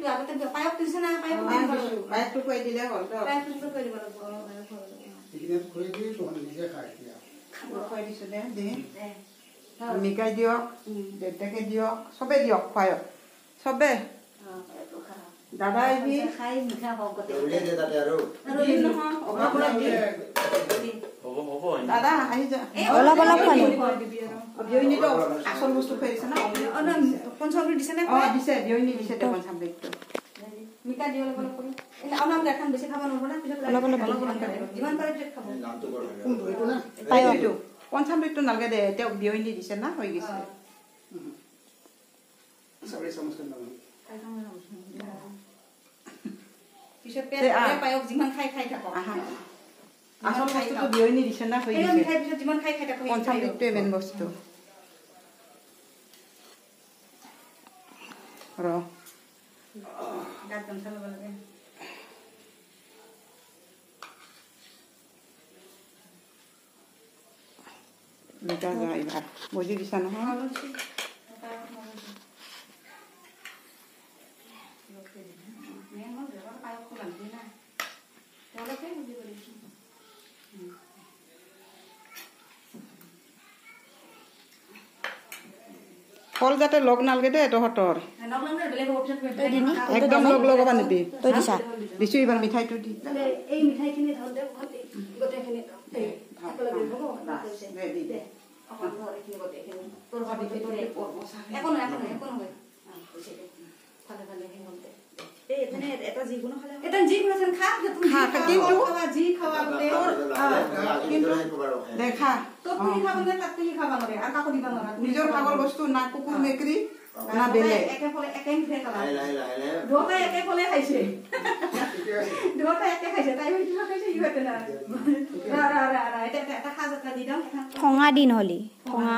কিন্তু আগতে পায়ক দিছে না পায়ক পায়কটো খুৱাই দিলে হ'ল তো পায়কটো কৰি দিব লাগিব এইকেইদিন খুৱাই দিও তখন নিজে খাই দিয়া খুৱাই দিছো দে দে মিকাই দিয়ক দেউতাকে দিয়ক চবে দিয়ক খুৱায়ক চবে দাদা আহিবি খাই মিঠা হওক গোটেই দাদা আহি যা অলপ অলপ খালি বিয়নীটো আচল বস্তু খুৱাই দিছে না পঞ্চামৃত দিছে নে দিছে বিয়নী দিছে দে পঞ্চামৃতটো মিঠা দি অলপ অলপ কৰি এনে আনাম দেখান বেছি খাব নোৱাৰো না অলপ অলপ যিমান পাৰে ঠিক খাব কোনটো এইটো না পায়কটো পঞ্চামৃতটো নালাগে দে তেওঁ বিয়নী দিছে না হৈ গৈছে সবে সমস্যা না পিছত পেট পায়ক যিমান খাই খাই থাকক আসল বস্তুটো বিয়নী দিছে না হৈ এই গৈছে মিঠাই পিছত যিমান খাই খাই থাকক পঞ্চামৃতটোৱে মেইন বস্তু ৰ গাত গামছা ল'ব লাগে মিঠা যায় এইবাৰ বুজি দিছা নহয় ফল যাতে লগ নালগে দে তহঁতৰ একদম লগ লগাব নিবি তই দিছা দিছো এইবাৰ মিঠাইটো দি এই মিঠাইখিনি গোটেইখিনি নিজৰ ভাগৰ বস্তু না কুকুৰ মেকুৰী না বেলেগ একে ফলে খাইছে দুটা একে খাইছে তাই খাইছে ইহঁতে না এটা সাজ এটা দি দাম খঙা দিন হলি খঙা